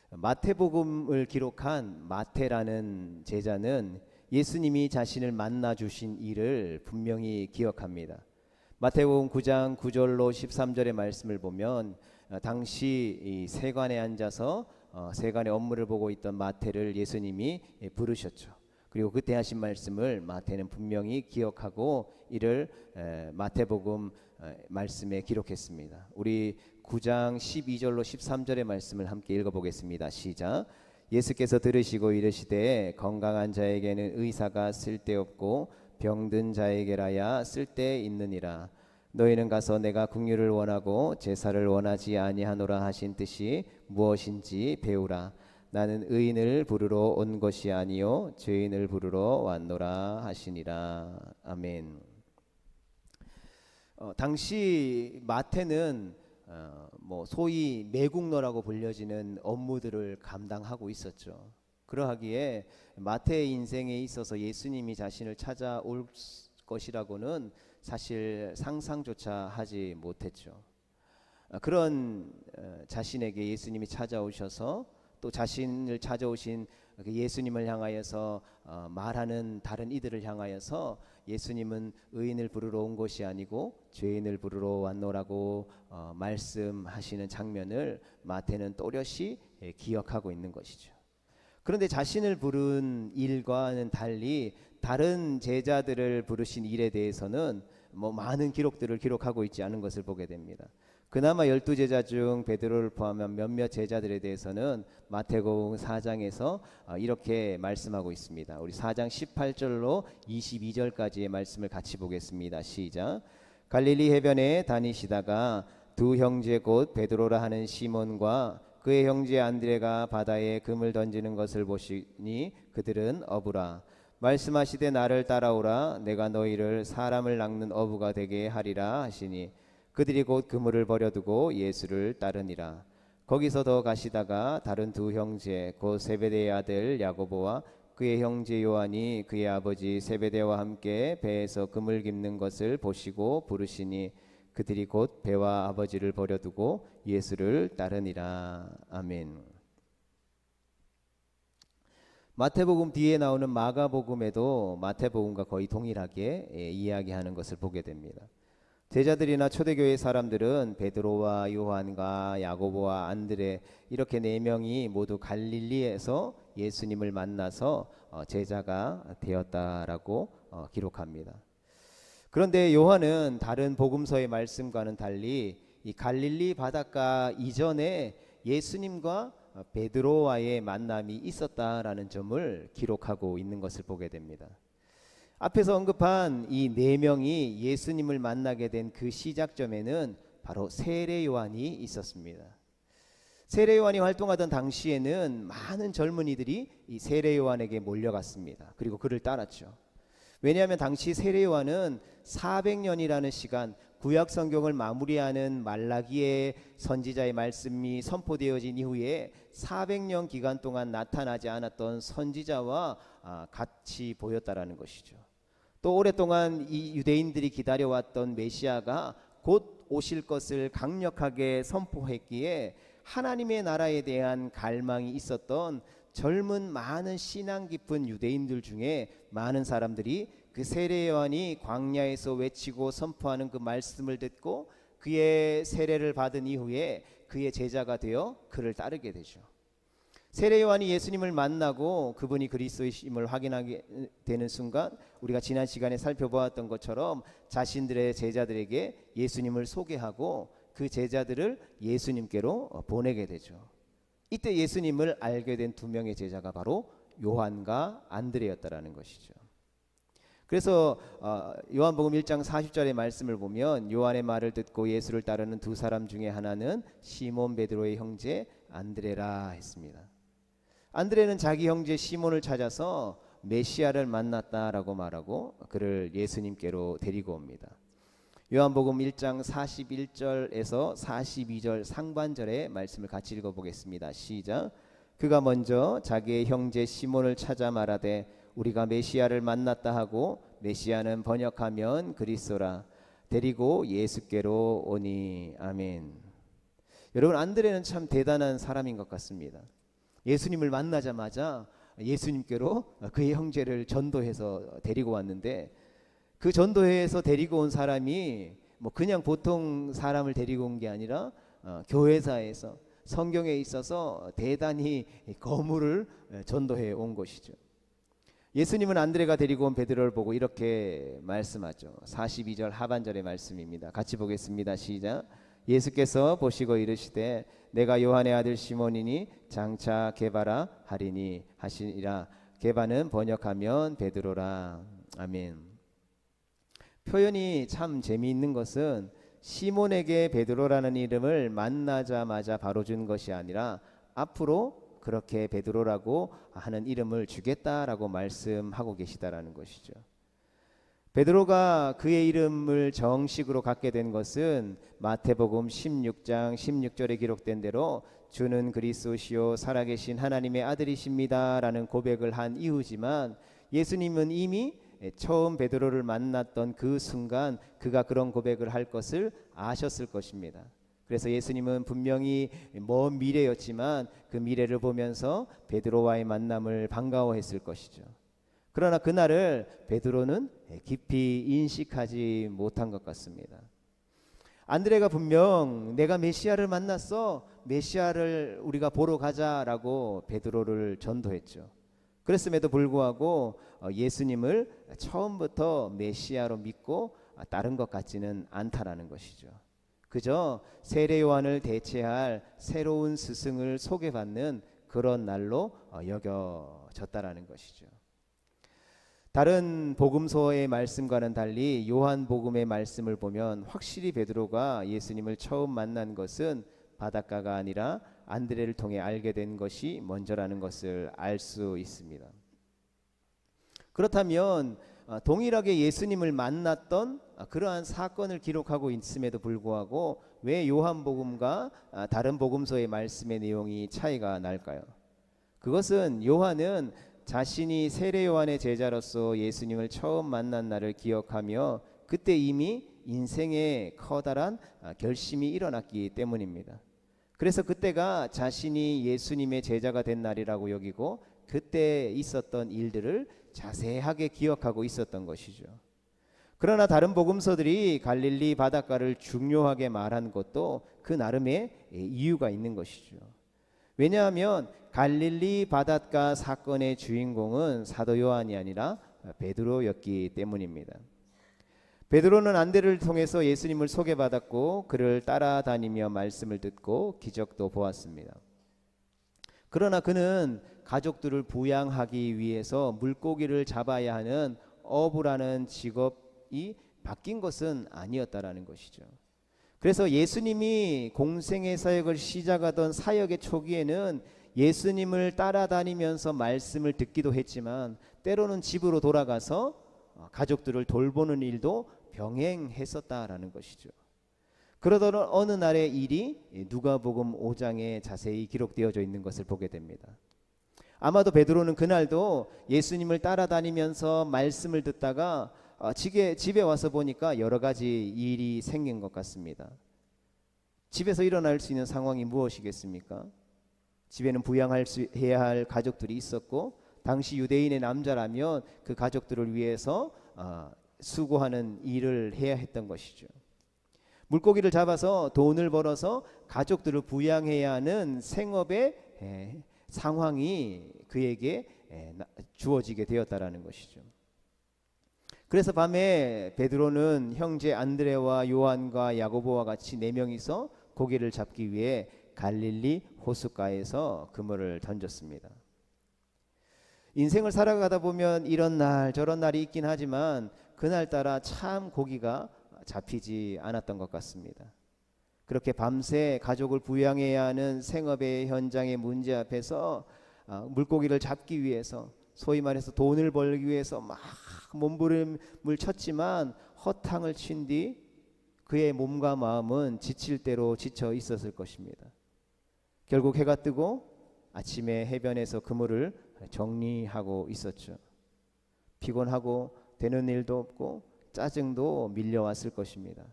마태복음을 기록한 마태라는 제자는 예수님이 자신을 만나 주신 일을 분명히 기억합니다. 마태복음 9장 9절로 13절의 말씀을 보면 당시 이 세관에 앉아서 세관의 업무를 보고 있던 마태를 예수님이 부르셨죠. 그리고 그때 하신 말씀을 마태는 분명히 기억하고 이를 마태복음 말씀에 기록했습니다. 우리 9장 12절로 13절의 말씀을 함께 읽어보겠습니다. 시작. 예수께서 들으시고 이르시되 건강한 자에게는 의사가 쓸데없고 병든 자에게라야 쓸데있느니라. 너희는 가서 내가 긍휼을 원하고 제사를 원하지 아니하노라 하신 뜻이 무엇인지 배우라. 나는 의인을 부르러 온 것이 아니요 죄인을 부르러 왔노라 하시니라. 아멘. 당시 마태는 소위 매국노라고 불려지는 업무들을 감당하고 있었죠. 그러하기에 마태의 인생에 있어서 예수님이 자신을 찾아올 것이라고는 사실 상상조차 하지 못했죠. 그런 자신에게 예수님이 찾아오셔서 또 자신을 찾아오신 예수님을 향하여서 말하는 다른 이들을 향하여서 예수님은 의인을 부르러 온 것이 아니고 죄인을 부르러 왔노라고 말씀하시는 장면을 마태는 또렷이 기억하고 있는 것이죠. 그런데 자신을 부른 일과는 달리 다른 제자들을 부르신 일에 대해서는 많은 기록들을 기록하고 있지 않은 것을 보게 됩니다. 그나마 12제자 중 베드로를 포함한 몇몇 제자들에 대해서는 마태복음 4장에서 이렇게 말씀하고 있습니다. 우리 4장 18절로 22절까지의 말씀을 같이 보겠습니다. 시작. 갈릴리 해변에 다니시다가 두 형제 곧 베드로라 하는 시몬과 그의 형제 안드레가 바다에 금을 던지는 것을 보시니 그들은 어부라. 말씀하시되 나를 따라오라. 내가 너희를 사람을 낚는 어부가 되게 하리라 하시니 그들이 곧 그물을 버려두고 예수를 따르니라. 거기서 더 가시다가 다른 두 형제 곧 세베대의 아들 야고보와 그의 형제 요한이 그의 아버지 세베대와 함께 배에서 그물 깁는 것을 보시고 부르시니 그들이 곧 배와 아버지를 버려두고 예수를 따르니라. 아멘. 마태복음 뒤에 나오는 마가복음에도 마태복음과 거의 동일하게 이야기하는 것을 보게 됩니다. 제자들이나 초대교회 사람들은 베드로와 요한과 야고보와 안드레 이렇게 네 명이 모두 갈릴리에서 예수님을 만나서 제자가 되었다라고 기록합니다. 그런데 요한은 다른 복음서의 말씀과는 달리 이 갈릴리 바닷가 이전에 예수님과 베드로와의 만남이 있었다라는 점을 기록하고 있는 것을 보게 됩니다. 앞에서 언급한 이 네 명이 예수님을 만나게 된 그 시작점에는 바로 세례 요한이 있었습니다. 세례 요한이 활동하던 당시에는 많은 젊은이들이 이 세례 요한에게 몰려갔습니다. 그리고 그를 따랐죠. 왜냐하면 당시 세례 요한은 400년이라는 시간, 구약 성경을 마무리하는 말라기의 선지자의 말씀이 선포되어진 이후에 400년 기간 동안 나타나지 않았던 선지자와 같이 보였다라는 것이죠. 또 오랫동안 이 유대인들이 기다려왔던 메시아가 곧 오실 것을 강력하게 선포했기에 하나님의 나라에 대한 갈망이 있었던 젊은 많은 신앙 깊은 유대인들 중에 많은 사람들이 그 세례 요한이 광야에서 외치고 선포하는 그 말씀을 듣고 그의 세례를 받은 이후에 그의 제자가 되어 그를 따르게 되죠. 세례 요한이 예수님을 만나고 그분이 그리스도이심을 확인하게 되는 순간 우리가 지난 시간에 살펴보았던 것처럼 자신들의 제자들에게 예수님을 소개하고 그 제자들을 예수님께로 보내게 되죠. 이때 예수님을 알게 된 두 명의 제자가 바로 요한과 안드레였다라는 것이죠. 그래서 요한복음 1장 40절의 말씀을 보면 요한의 말을 듣고 예수를 따르는 두 사람 중에 하나는 시몬 베드로의 형제 안드레라 했습니다. 안드레는 자기 형제 시몬을 찾아서 메시아를 만났다라고 말하고 그를 예수님께로 데리고 옵니다. 요한복음 1장 41절에서 42절 상반절의 말씀을 같이 읽어보겠습니다. 시작. 그가 먼저 자기의 형제 시몬을 찾아 말하되 우리가 메시아를 만났다 하고 메시아는 번역하면 그리스도라. 데리고 예수께로 오니. 아멘. 여러분, 안드레는 참 대단한 사람인 것 같습니다. 예수님을 만나자마자 예수님께로 그의 형제를 전도해서 데리고 왔는데, 그 전도해서 데리고 온 사람이 뭐 그냥 보통 사람을 데리고 온 게 아니라 교회사에서 성경에 있어서 대단히 거물을 전도해 온 것이죠. 예수님은 안드레가 데리고 온 베드로를 보고 이렇게 말씀하죠. 42절 하반절의 말씀입니다. 같이 보겠습니다. 시작. 예수께서 보시고 이르시되 내가 요한의 아들 시몬이니 장차 게바라 하리니 하시니라. 게바는 번역하면 베드로라. 아멘. 표현이 참 재미있는 것은 시몬에게 베드로라는 이름을 만나자마자 바로 준 것이 아니라 앞으로 그렇게 베드로라고 하는 이름을 주겠다라고 말씀하고 계시다라는 것이죠. 베드로가 그의 이름을 정식으로 갖게 된 것은 마태복음 16장 16절에 기록된 대로 주는 그리스도시요 살아계신 하나님의 아들이십니다라는 고백을 한 이후지만, 예수님은 이미 처음 베드로를 만났던 그 순간 그가 그런 고백을 할 것을 아셨을 것입니다. 그래서 예수님은 분명히 먼 미래였지만 그 미래를 보면서 베드로와의 만남을 반가워했을 것이죠. 그러나 그날을 베드로는 깊이 인식하지 못한 것 같습니다. 안드레가 분명 내가 메시아를 만났어, 메시아를 우리가 보러 가자라고 베드로를 전도했죠. 그랬음에도 불구하고 예수님을 처음부터 메시아로 믿고 따른 것 같지는 않다라는 것이죠. 그저 세례 요한을 대체할 새로운 스승을 소개받는 그런 날로 여겨졌다라는 것이죠. 다른 복음서의 말씀과는 달리 요한복음의 말씀을 보면 확실히 베드로가 예수님을 처음 만난 것은 바닷가가 아니라 안드레를 통해 알게 된 것이 먼저라는 것을 알 수 있습니다. 그렇다면 동일하게 예수님을 만났던 그러한 사건을 기록하고 있음에도 불구하고 왜 요한복음과 다른 복음서의 말씀의 내용이 차이가 날까요? 그것은 요한은 자신이 세례 요한의 제자로서 예수님을 처음 만난 날을 기억하며 그때 이미 인생에 커다란 결심이 일어났기 때문입니다. 그래서 그때가 자신이 예수님의 제자가 된 날이라고 여기고 그때 있었던 일들을 자세하게 기억하고 있었던 것이죠. 그러나 다른 복음서들이 갈릴리 바닷가를 중요하게 말한 것도 그 나름의 이유가 있는 것이죠. 왜냐하면 갈릴리 바닷가 사건의 주인공은 사도 요한이 아니라 베드로였기 때문입니다. 베드로는 안드레를 통해서 예수님을 소개받았고 그를 따라다니며 말씀을 듣고 기적도 보았습니다. 그러나 그는 가족들을 부양하기 위해서 물고기를 잡아야 하는 어부라는 직업이 바뀐 것은 아니었다라는 것이죠. 그래서 예수님이 공생의 사역을 시작하던 사역의 초기에는 예수님을 따라다니면서 말씀을 듣기도 했지만 때로는 집으로 돌아가서 가족들을 돌보는 일도 병행했었다라는 것이죠. 그러던 어느 날의 일이 누가복음 5장에 자세히 기록되어져 있는 것을 보게 됩니다. 아마도 베드로는 그날도 예수님을 따라다니면서 말씀을 듣다가 집에 와서 보니까 여러 가지 일이 생긴 것 같습니다. 집에서 일어날 수 있는 상황이 무엇이겠습니까? 집에는 부양해야 할 가족들이 있었고 당시 유대인의 남자라면 그 가족들을 위해서 수고하는 일을 해야 했던 것이죠. 물고기를 잡아서 돈을 벌어서 가족들을 부양해야 하는 생업의 상황이 그에게 주어지게 되었다라는 것이죠. 그래서 밤에 베드로는 형제 안드레와 요한과 야고보와 같이 4명이서 고기를 잡기 위해 갈릴리 호숫가에서 그물을 던졌습니다. 인생을 살아가다 보면 이런 날 저런 날이 있긴 하지만 그날따라 참 고기가 잡히지 않았던 것 같습니다. 그렇게 밤새 가족을 부양해야 하는 생업의 현장의 문제 앞에서 물고기를 잡기 위해서 소위 말해서 돈을 벌기 위해서 막 몸부림을 쳤지만 허탕을 친 뒤 그의 몸과 마음은 지칠 대로 지쳐 있었을 것입니다. 결국 해가 뜨고 아침에 해변에서 그물을 정리하고 있었죠. 피곤하고 되는 일도 없고 짜증도 밀려왔을 것입니다.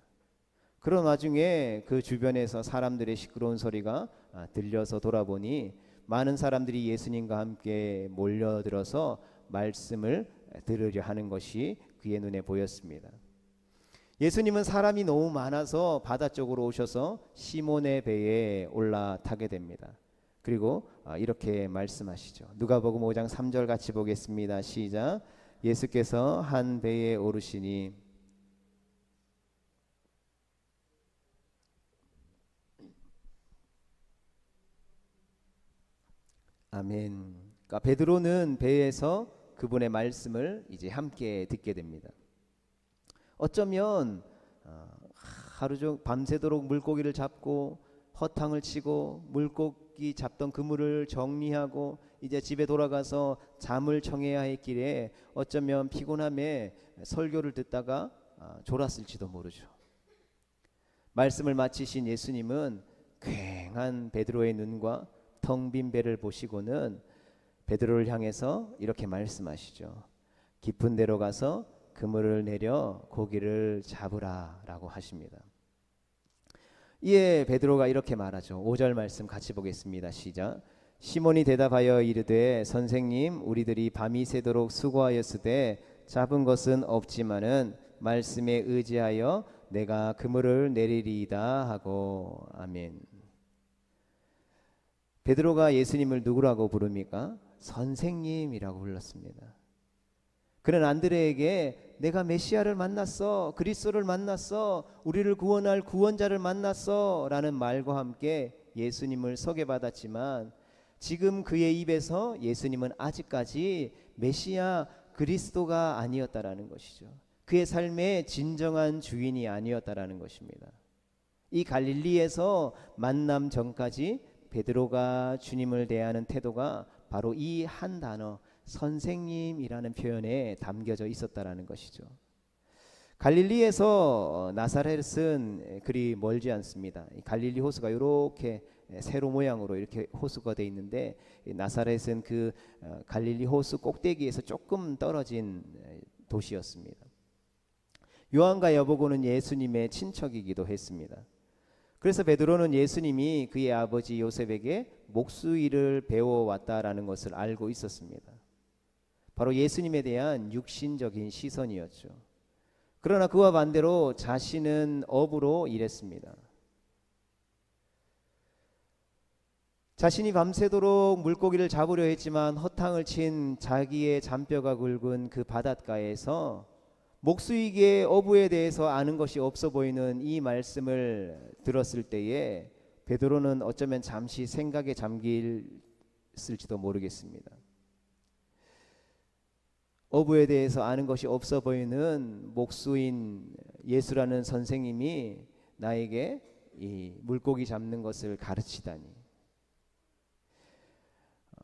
그런 와중에 그 주변에서 사람들의 시끄러운 소리가 들려서 돌아보니 많은 사람들이 예수님과 함께 몰려들어서 말씀을 들으려 하는 것이 그의 눈에 보였습니다. 예수님은 사람이 너무 많아서 바다 쪽으로 오셔서 시몬의 배에 올라타게 됩니다. 그리고 이렇게 말씀하시죠. 누가복음 5장 3절 같이 보겠습니다. 시작. 예수께서 한 배에 오르시니 아멘. 그러니까 베드로는 배에서 그분의 말씀을 이제 함께 듣게 됩니다. 어쩌면 하루 종 밤새도록 물고기를 잡고 허탕을 치고 물고기 잡던 그물을 정리하고 이제 집에 돌아가서 잠을 청해야 했기에 어쩌면 피곤함에 설교를 듣다가 졸았을지도 모르죠. 말씀을 마치신 예수님은 괭한 베드로의 눈과 텅 빈 배를 보시고는 베드로를 향해서 이렇게 말씀하시죠. 깊은 데로 가서 그물을 내려 고기를 잡으라라고 하십니다. 이에 베드로가 이렇게 말하죠. 5절 말씀 같이 보겠습니다. 시작. 시몬이 대답하여 이르되 선생님 우리들이 밤이 새도록 수고하였으되 잡은 것은 없지만은 말씀에 의지하여 내가 그물을 내리리이다 하고 아멘. 베드로가 예수님을 누구라고 부릅니까? 선생님이라고 불렀습니다. 그는 안드레에게 내가 메시아를 만났어, 그리스도를 만났어, 우리를 구원할 구원자를 만났어 라는 말과 함께 예수님을 소개받았지만 지금 그의 입에서 예수님은 아직까지 메시아 그리스도가 아니었다라는 것이죠. 그의 삶의 진정한 주인이 아니었다라는 것입니다. 이 갈릴리에서 만남 전까지 베드로가 주님을 대하는 태도가 바로 이 한 단어 선생님이라는 표현에 담겨져 있었다라는 것이죠. 갈릴리에서 나사렛은 그리 멀지 않습니다. 갈릴리 호수가 이렇게 세로 모양으로 이렇게 호수가 되어 있는데 나사렛은 그 갈릴리 호수 꼭대기에서 조금 떨어진 도시였습니다. 요한과 여보고는 예수님의 친척이기도 했습니다. 그래서 베드로는 예수님이 그의 아버지 요셉에게 목수일을 배워왔다라는 것을 알고 있었습니다. 바로 예수님에 대한 육신적인 시선이었죠. 그러나 그와 반대로 자신은 업으로 일했습니다. 자신이 밤새도록 물고기를 잡으려 했지만 허탕을 친 자기의 잔뼈가 굵은 그 바닷가에서 목수이기의 어부에 대해서 아는 것이 없어 보이는 이 말씀을 들었을 때에 베드로는 어쩌면 잠시 생각에 잠길지도 모르겠습니다. 어부에 대해서 아는 것이 없어 보이는 목수인 예수라는 선생님이 나에게 이 물고기 잡는 것을 가르치다니.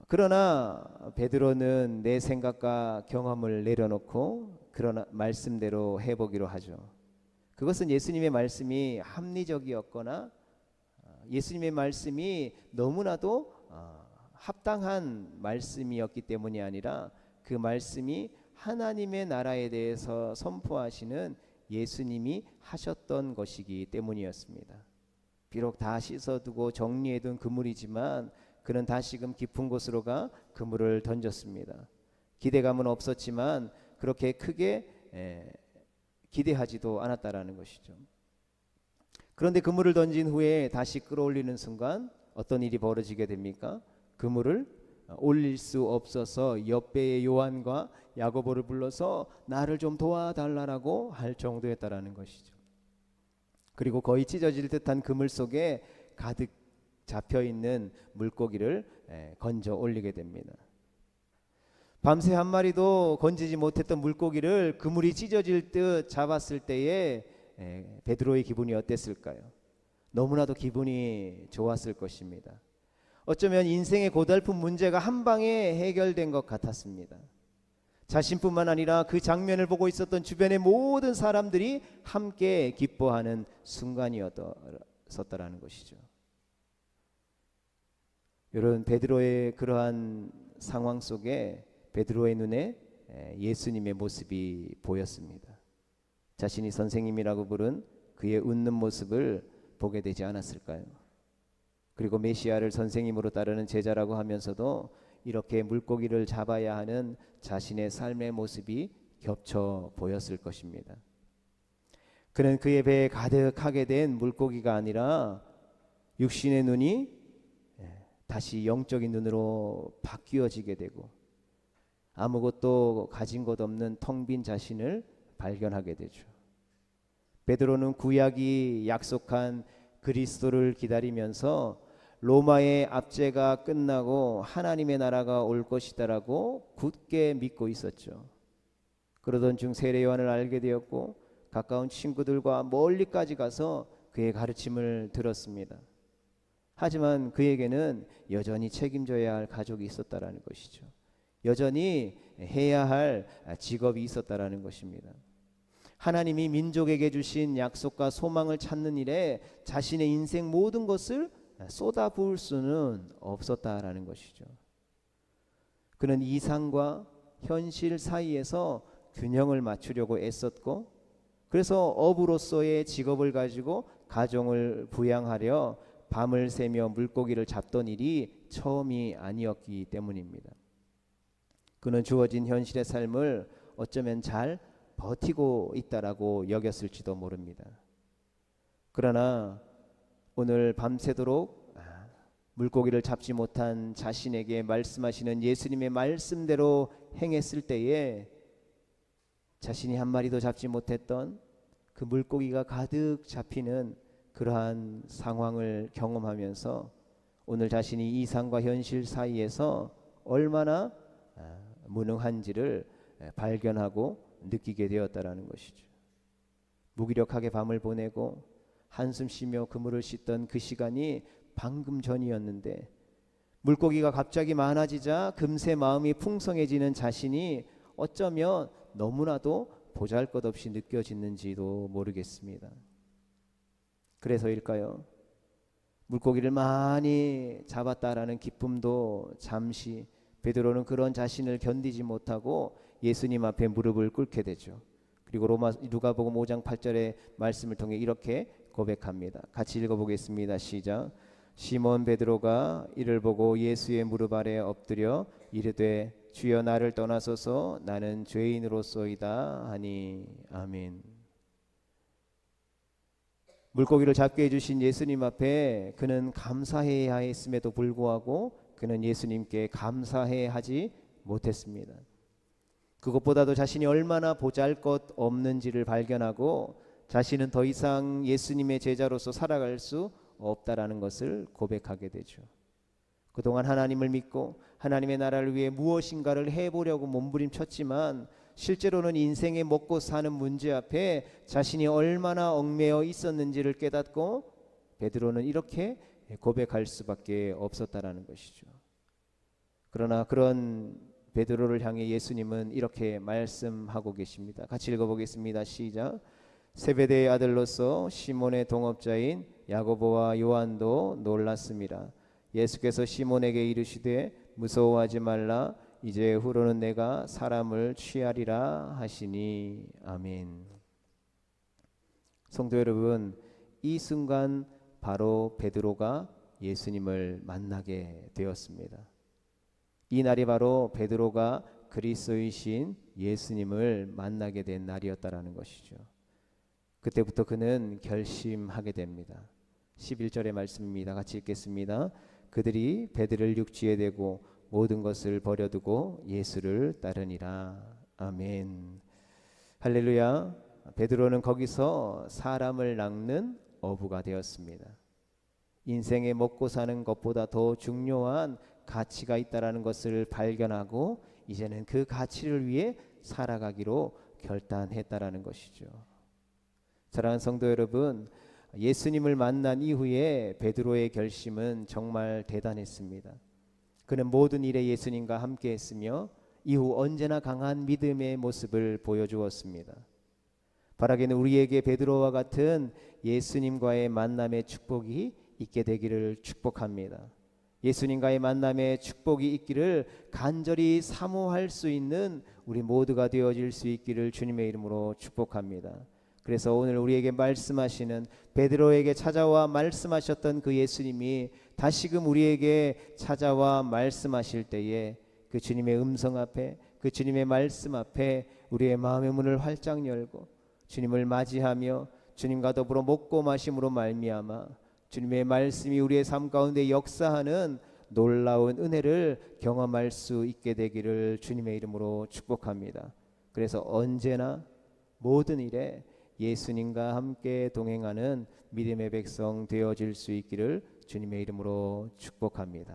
그러나 베드로는 내 생각과 경험을 내려놓고 그러나 말씀대로 해보기로 하죠. 그것은 예수님의 말씀이 합리적이었거나 예수님의 말씀이 너무나도 합당한 말씀이었기 때문이 아니라 그 말씀이 하나님의 나라에 대해서 선포하시는 예수님이 하셨던 것이기 때문이었습니다. 비록 다 씻어두고 정리해둔 그물이지만 그는 다시금 깊은 곳으로 가 그물을 던졌습니다. 기대감은 없었지만 그렇게 크게 기대하지도 않았다라는 것이죠. 그런데 그물을 던진 후에 다시 끌어올리는 순간 어떤 일이 벌어지게 됩니까? 그물을 올릴 수 없어서 옆배의 요한과 야고보를 불러서 나를 좀 도와달라고 할 정도였다라는 것이죠. 그리고 거의 찢어질 듯한 그물 속에 가득 잡혀있는 물고기를 건져 올리게 됩니다. 밤새 한 마리도 건지지 못했던 물고기를 그물이 찢어질 듯 잡았을 때에 베드로의 기분이 어땠을까요? 너무나도 기분이 좋았을 것입니다. 어쩌면 인생의 고달픈 문제가 한 방에 해결된 것 같았습니다. 자신뿐만 아니라 그 장면을 보고 있었던 주변의 모든 사람들이 함께 기뻐하는 순간이었다라는 것이죠. 여러분, 베드로의 그러한 상황 속에 베드로의 눈에 예수님의 모습이 보였습니다. 자신이 선생님이라고 부른 그의 웃는 모습을 보게 되지 않았을까요? 그리고 메시아를 선생님으로 따르는 제자라고 하면서도 이렇게 물고기를 잡아야 하는 자신의 삶의 모습이 겹쳐 보였을 것입니다. 그는 그의 배에 가득하게 된 물고기가 아니라 육신의 눈이 다시 영적인 눈으로 바뀌어지게 되고 아무것도 가진 것 없는 텅 빈 자신을 발견하게 되죠. 베드로는 구약이 약속한 그리스도를 기다리면서 로마의 압제가 끝나고 하나님의 나라가 올 것이다라고 굳게 믿고 있었죠. 그러던 중 세례 요한을 알게 되었고 가까운 친구들과 멀리까지 가서 그의 가르침을 들었습니다. 하지만 그에게는 여전히 책임져야 할 가족이 있었다라는 것이죠. 여전히 해야 할 직업이 있었다라는 것입니다. 하나님이 민족에게 주신 약속과 소망을 찾는 일에 자신의 인생 모든 것을 쏟아부을 수는 없었다라는 것이죠. 그는 이상과 현실 사이에서 균형을 맞추려고 애썼고 그래서 어부로서의 직업을 가지고 가정을 부양하려 밤을 새며 물고기를 잡던 일이 처음이 아니었기 때문입니다. 그는 주어진 현실의 삶을 어쩌면 잘 버티고 있다라고 여겼을지도 모릅니다. 그러나 오늘 밤새도록 물고기를 잡지 못한 자신에게 말씀하시는 예수님의 말씀대로 행했을 때에 자신이 한 마리도 잡지 못했던 그 물고기가 가득 잡히는 그러한 상황을 경험하면서 오늘 자신이 이상과 현실 사이에서 얼마나 무능한지를 발견하고 느끼게 되었다라는 것이죠. 무기력하게 밤을 보내고 한숨 쉬며 그물을 씻던 그 시간이 방금 전이었는데 물고기가 갑자기 많아지자 금세 마음이 풍성해지는 자신이 어쩌면 너무나도 보잘것없이 느껴지는지도 모르겠습니다. 그래서일까요? 물고기를 많이 잡았다라는 기쁨도 잠시 베드로는 그런 자신을 견디지 못하고 예수님 앞에 무릎을 꿇게 되죠. 그리고 누가복음 5장 8절의 말씀을 통해 이렇게 고백합니다. 같이 읽어보겠습니다. 시작. 시몬 베드로가 이를 보고 예수의 무릎 아래 엎드려 이르되 주여 나를 떠나소서 나는 죄인으로소이다 하니 아멘. 물고기를 잡게 해주신 예수님 앞에 그는 감사해야 했음에도 불구하고 그는 예수님께 감사해야 하지 못했습니다. 그것보다도 자신이 얼마나 보잘것 없는지를 발견하고 자신은 더 이상 예수님의 제자로서 살아갈 수 없다라는 것을 고백하게 되죠. 그동안 하나님을 믿고 하나님의 나라를 위해 무엇인가를 해보려고 몸부림쳤지만 실제로는 인생에 먹고 사는 문제 앞에 자신이 얼마나 얽매여 있었는지를 깨닫고 베드로는 이렇게 고백할 수밖에 없었다라는 것이죠. 그러나 그런 베드로를 향해 예수님은 이렇게 말씀하고 계십니다. 같이 읽어보겠습니다. 시작. 세베대의 아들로서 시몬의 동업자인 야고보와 요한도 놀랐습니다. 예수께서 시몬에게 이르시되 무서워하지 말라 이제 후로는 내가 사람을 취하리라 하시니 아멘. 성도 여러분, 이 순간 바로 베드로가 예수님을 만나게 되었습니다. 이 날이 바로 베드로가 그리스도이신 예수님을 만나게 된 날이었다라는 것이죠. 그때부터 그는 결심하게 됩니다. 11절의 말씀입니다. 같이 읽겠습니다. 그들이 베드로를 육지에 대고 모든 것을 버려두고 예수를 따르니라. 아멘. 할렐루야. 베드로는 거기서 사람을 낚는 어부가 되었습니다. 인생에 먹고 사는 것보다 더 중요한 가치가 있다라는 것을 발견하고 이제는 그 가치를 위해 살아가기로 결단했다라는 것이죠. 사랑하는 성도 여러분, 예수님을 만난 이후에 베드로의 결심은 정말 대단했습니다. 그는 모든 일에 예수님과 함께 했으며 이후 언제나 강한 믿음의 모습을 보여주었습니다. 바라기는 우리에게 베드로와 같은 예수님과의 만남의 축복이 있게 되기를 축복합니다. 예수님과의 만남의 축복이 있기를 간절히 사모할 수 있는 우리 모두가 되어질 수 있기를 주님의 이름으로 축복합니다. 그래서 오늘 우리에게 말씀하시는 베드로에게 찾아와 말씀하셨던 그 예수님이 다시금 우리에게 찾아와 말씀하실 때에 그 주님의 음성 앞에, 그 주님의 말씀 앞에 우리의 마음의 문을 활짝 열고 주님을 맞이하며 주님과 더불어 먹고 마심으로 말미암아 주님의 말씀이 우리의 삶 가운데 역사하는 놀라운 은혜를 경험할 수 있게 되기를 주님의 이름으로 축복합니다. 그래서 언제나 모든 일에 예수님과 함께 동행하는 믿음의 백성 되어질 수 있기를 주님의 이름으로 축복합니다.